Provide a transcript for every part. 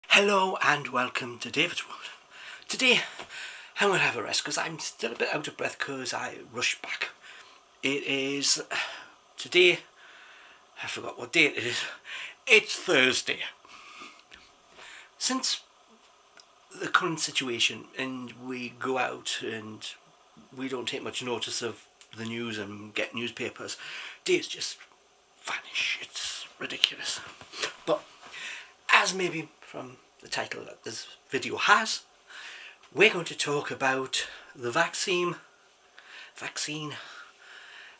Hello and welcome to David's World. Today I'm going to have a rest because I'm still a bit out of breath because I rushed back. It is today, I forgot what date it is. It's Thursday. Since the current situation and we go out and we don't take much notice of the news and get newspapers, days just vanish. It's ridiculous. But as maybe from the title that this video has, we're going to talk about the vaccine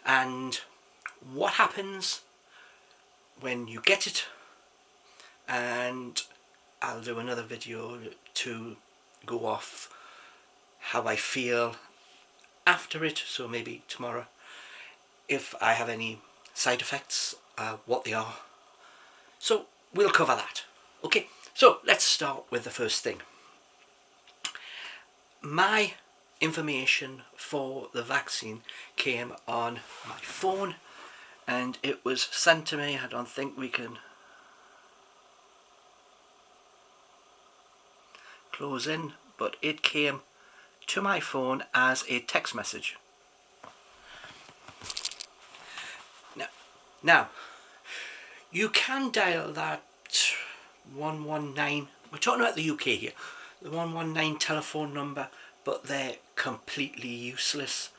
and what happens when you get it, and I'll do another video to go off how I feel after it, so maybe tomorrow, if I have any side effects, what they are. So we'll cover that. Okay, so let's start with the first thing. My information for the vaccine came on my phone and it was sent to me. I don't think we can close in, but it came to my phone as a text message. Now you can dial that 119, we're talking about the UK here, the 119 telephone number, but they're completely useless,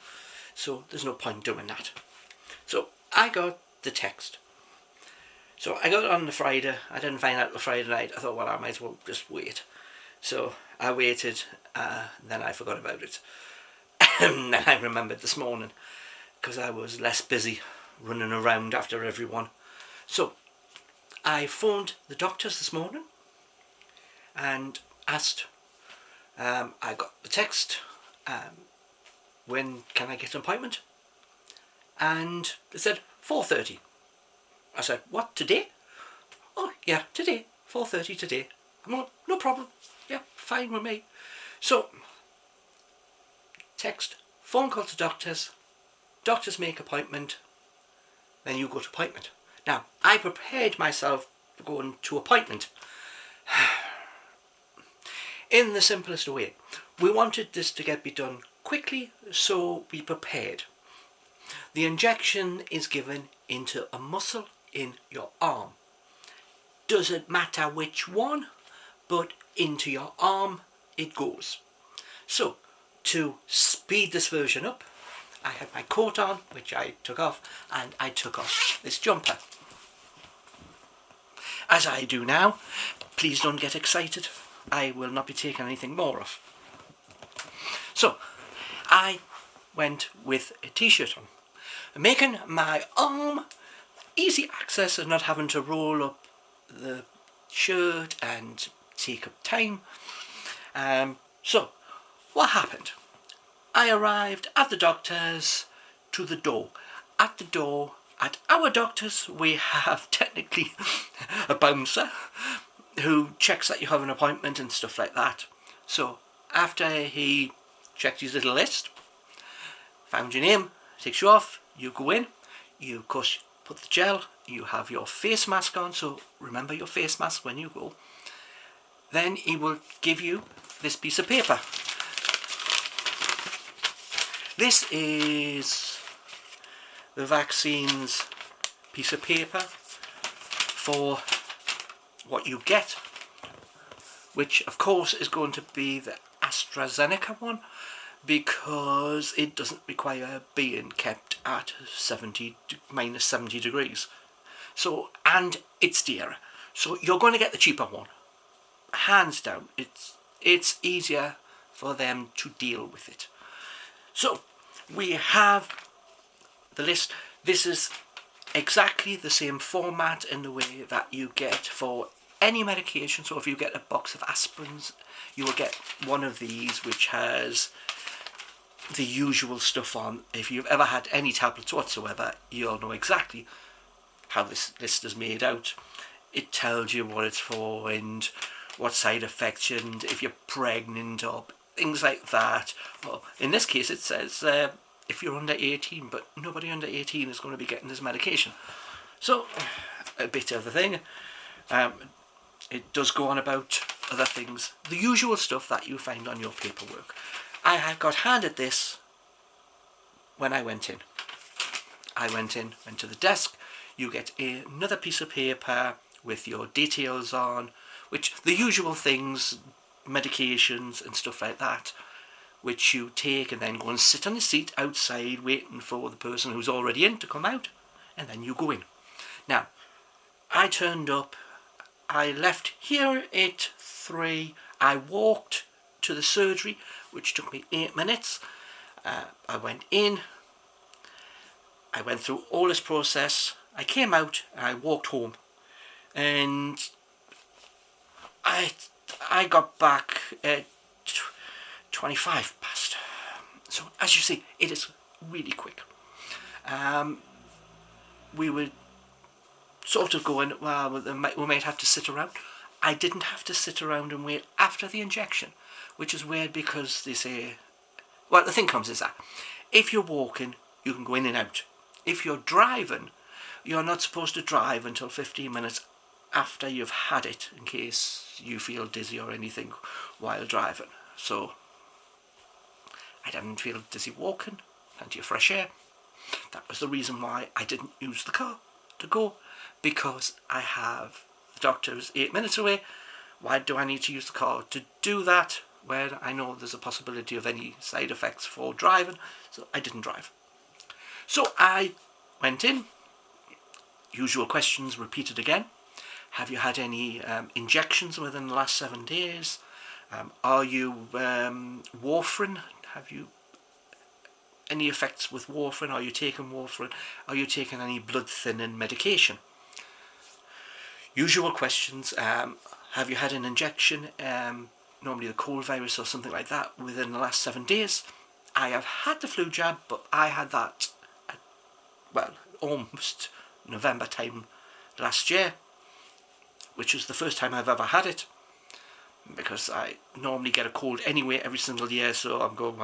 so there's no point doing that. So I got the text. So I got it on the Friday. I didn't find out the Friday night. I thought, well, I might as well just wait. So I waited, then I forgot about it. And then I remembered this morning because I was less busy running around after everyone. So I phoned the doctors this morning and asked, I got the text, when can I get an appointment? And they said 4:30. I said, what, today? Oh yeah, today, 4:30 today. I'm like, no problem, yeah, fine with me. So text, phone call to doctors make appointment, then you go to appointment. Now, I prepared myself for going to appointment in the simplest way. We wanted this to be done quickly, so we prepared. The injection is given into a muscle in your arm. Doesn't matter which one, but into your arm it goes. So, to speed this version up, I had my coat on, which I took off, and I took off this jumper. As I do now, please don't get excited. I will not be taking anything more off. So, I went with a t-shirt on, making my arm easy access and not having to roll up the shirt and take up time. So, what happened? I arrived at the doctor's to the door. At the door, at our doctor's, we have technically a bouncer who checks that you have an appointment and stuff like that. So after he checked his little list, found your name, takes you off, you go in, you of course put the gel, you have your face mask on, so remember your face mask when you go. Then he will give you this piece of paper. This is the vaccine's piece of paper for what you get, which of course is going to be the Astra Zeneca one, because it doesn't require being kept at minus 70 degrees. So, and it's dearer. So you're going to get the cheaper one. Hands down, it's easier for them to deal with it. So we have the list. This is exactly the same format in the way that you get for any medication. So if you get a box of aspirins, you will get one of these which has the usual stuff on. If you've ever had any tablets whatsoever, you'll know exactly how this list is made out. It tells you what it's for and what side effects, and if you're pregnant or things like that. Well, in this case it says if you're under 18, but nobody under 18 is going to be getting this medication. So a bit of the thing. It does go on about other things, the usual stuff that you find on your paperwork. I had got handed this when I went in. Went to the desk. You get another piece of paper with your details on, which the usual things, medications and stuff like that, which you take and then go and sit on the seat outside waiting for the person who's already in to come out, and then you go in. Now, I turned up, I left here at 3, I walked to the surgery, which took me 8 minutes. I went in, I went through all this process, I came out, I walked home, and I got back at 25 past. So as you see, it is really quick. We were sort of going, well, we might have to sit around. I didn't have to sit around and wait after the injection, which is weird because they say, well, the thing comes is that if you're walking, you can go in and out. If you're driving, you're not supposed to drive until 15 minutes after you've had it, in case you feel dizzy or anything while driving. So I didn't feel dizzy walking, plenty of fresh air. That was the reason why I didn't use the car to go, because I have, the doctor is 8 minutes away. Why do I need to use the car to do that when I know there's a possibility of any side effects for driving? So I didn't drive. So I went in, usual questions repeated again. Have you had any injections within the last 7 days? Are you warfarin? Have you any effects with warfarin? Are you taking warfarin? Are you taking any blood thinning medication? Usual questions. Have you had an injection, normally the cold virus or something like that, within the last 7 days? I have had the flu jab, but I had that almost November time last year, which is the first time I've ever had it, because I normally get a cold anyway every single year, so I'm going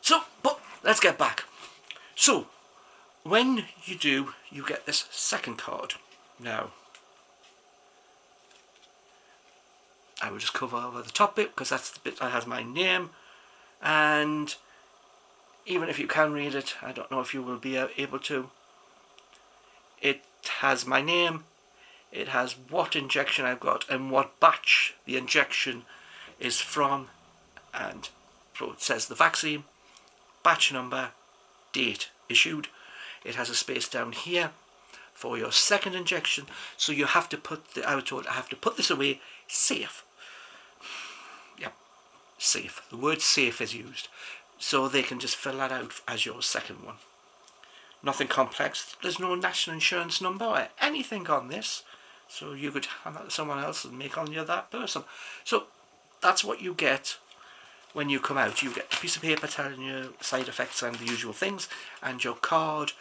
so, but let's get back. So when you do, you get this second card. Now I will just cover over the top bit because that's the bit that has my name, and even if you can read it, I don't know if you will be able to. It has my name, it has what injection I've got and what batch the injection is from, and so it says the vaccine, batch number, date issued. It has a space down here for your second injection, so you have to put I was told I have to put this away safe. Yep, safe. The word safe is used, so they can just fill that out as your second one. Nothing complex. There's no national insurance number or anything on this, so you could hand that to someone else and make on you that person. So that's what you get when you come out. You get a piece of paper telling you side effects and the usual things, and your card,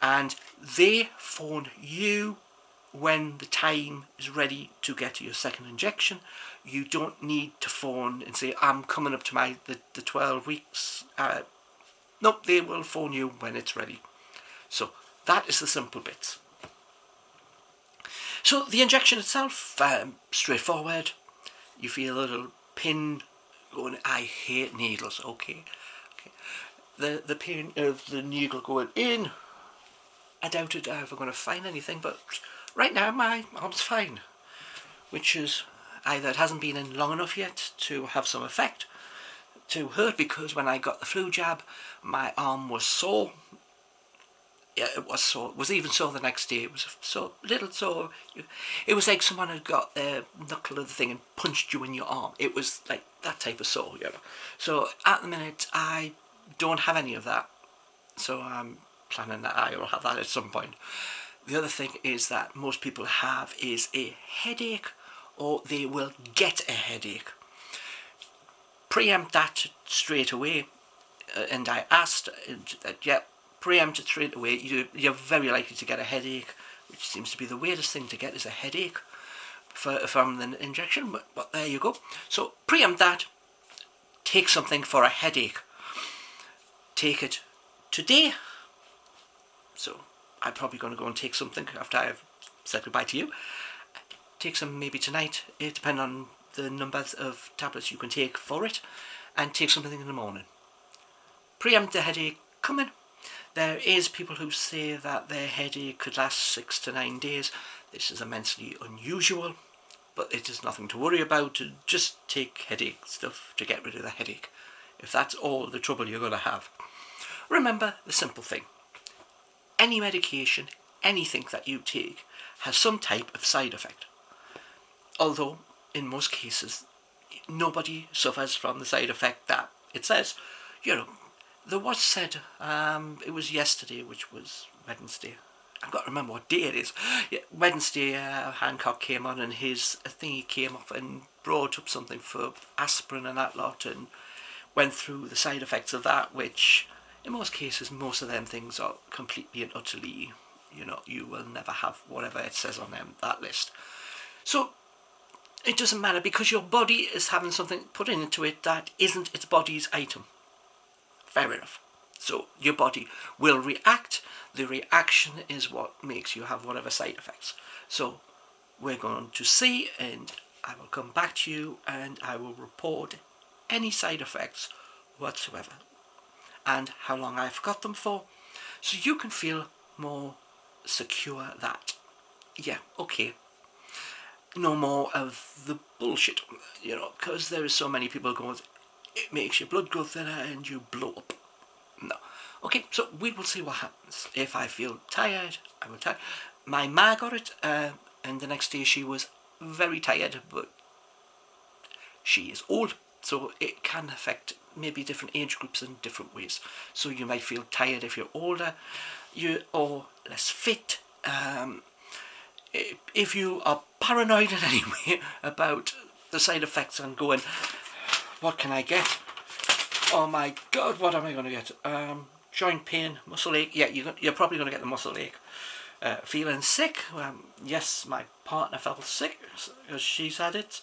and they phone you when the time is ready to get your second injection. You don't need to phone and say, I'm coming up to the 12 weeks. Nope, they will phone you when it's ready. So that is the simple bits. So the injection itself, straightforward. You feel a little pin going. I hate needles. Okay. The pain of the needle going in, I doubted I ever going to find anything, but right now my arm's fine, which is either it hasn't been in long enough yet to have some effect, to hurt, because when I got the flu jab, my arm was sore. Yeah, it was sore. It was even sore the next day. It was so little sore. It was like someone had got the knuckle of the thing and punched you in your arm. It was like that type of sore, you know. So at the minute, I don't have any of that. So I'm planning that I will have that at some point. The other thing is that most people have is a headache, or they will get a headache. Preempt that straight away, and I asked that, yeah, preempt it straight away. You're very likely to get a headache, which seems to be the weirdest thing to get, is a headache from the injection, but there you go. So preempt that, take something for a headache. Take it today. So I'm probably going to go and take something after I've said goodbye to you. take some maybe tonight, it depends on the numbers of tablets you can take for it, and take something in the morning. Preempt the headache coming. There is people who say that their headache could last 6 to 9 days. This is immensely unusual, but it is nothing to worry about. Just take headache stuff to get rid of the headache, if that's all the trouble you're going to have. Remember the simple thing. Any medication, anything that you take, has some type of side effect. Although, in most cases, nobody suffers from the side effect that it says. You know, there was said, it was yesterday, which was Wednesday. I've got to remember what day it is. Yeah, Wednesday, Hancock came on and his thingy came up and brought up something for aspirin and that lot, and went through the side effects of that, which in most cases, most of them things are completely and utterly, you know, you will never have whatever it says on them, that list. So it doesn't matter, because your body is having something put into it that isn't its body's item. Fair enough. So your body will react. The reaction is what makes you have whatever side effects. So we're going to see, and I will come back to you and I will report any side effects whatsoever and how long I've got them for, so you can feel more secure that, yeah, okay, no more of the bullshit, you know, because there is so many people going, it makes your blood go thinner and you blow up. No. Okay, so we will see what happens. If I feel tired, I will tire. My ma got it, and the next day she was very tired, but she is old, so it can affect maybe different age groups in different ways. So you might feel tired if you're older, or less fit. If you are paranoid in any way about the side effects and going, what can I get? Oh my God, what am I going to get? Joint pain, muscle ache. Yeah, you're probably going to get the muscle ache. Feeling sick. Yes, my partner felt sick because she's had it.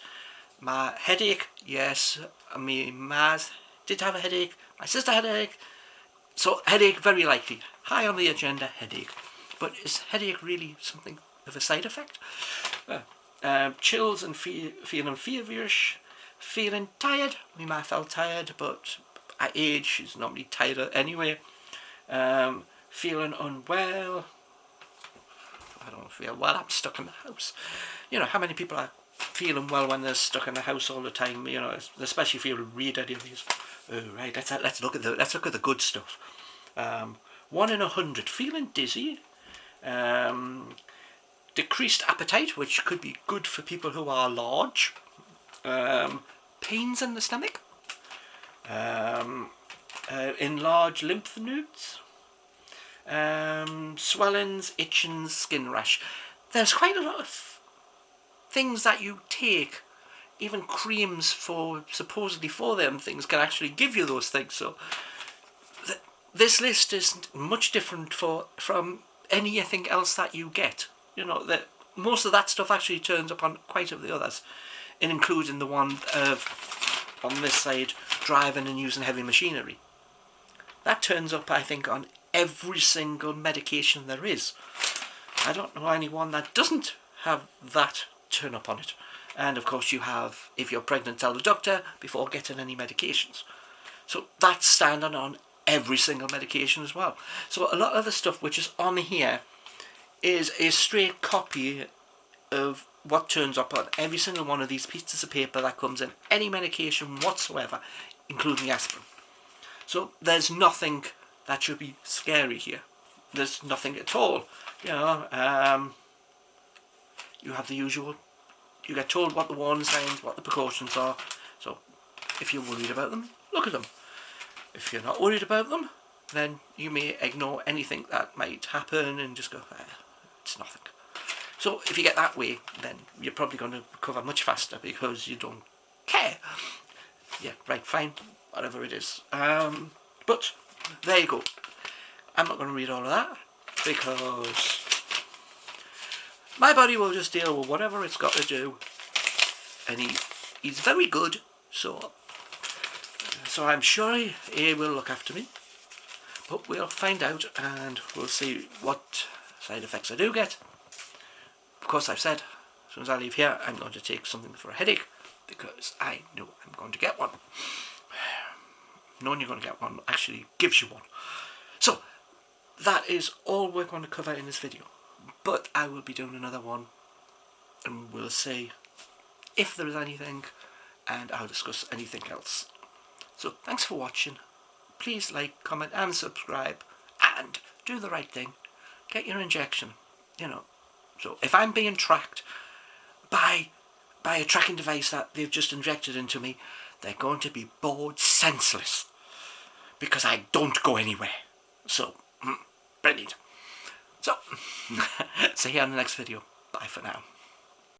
My headache. Yes, my ma's did have a headache. My sister had a headache. So headache, very likely. High on the agenda, headache. But is headache really something of a side effect? Chills and feeling feverish. Feeling tired. My ma felt tired, but at age she's normally tired anyway. Feeling unwell. I don't feel well, I'm stuck in the house. You know, how many people are feeling well when they're stuck in the house all the time? You know, especially if you read any of these. Oh, right, let's look at the good stuff. 1 in 100 feeling dizzy. Decreased appetite, which could be good for people who are large. Pains in the stomach. Enlarged lymph nodes. Swellings, itchings, skin rash. There's quite a lot of things that you take, even creams for supposedly for them things can actually give you those things. So this list isn't much different from anything else that you get. You know, that most of that stuff actually turns up on quite a few others, and including the one of on this side, driving and using heavy machinery. That turns up, I think, on every single medication there is. I don't know anyone that doesn't have that turn up on it. And of course you have, if you're pregnant, tell the doctor before getting any medications. So that's standard on every single medication as well. So a lot of the stuff which is on here is a straight copy of what turns up on every single one of these pieces of paper that comes in any medication whatsoever, including aspirin. So there's nothing that should be scary here. There's nothing at all. You know, you have the usual. You get told what the warning signs, what the precautions are. So if you're worried about them, look at them. If you're not worried about them, then you may ignore anything that might happen and just go, it's nothing. So if you get that way, then you're probably going to recover much faster because you don't care. Yeah, right, fine, whatever it is. But there you go. I'm not going to read all of that because my body will just deal with whatever it's got to do, and he's very good, so I'm sure he will look after me. But we'll find out, and we'll see what side effects I do get. Of course, I've said As soon as I leave here, I'm going to take something for a headache, because I know I'm going to get one. Knowing you're going to get one actually gives you one. So, that is all we're going to cover in this video. But I will be doing another one, and we'll see if there is anything, and I'll discuss anything else. So, thanks for watching. Please like, comment and subscribe, and do the right thing. Get your injection, you know. So, if I'm being tracked by a tracking device that they've just injected into me, they're going to be bored senseless, because I don't go anywhere. So, brilliant. So, see you on the next video. Bye for now.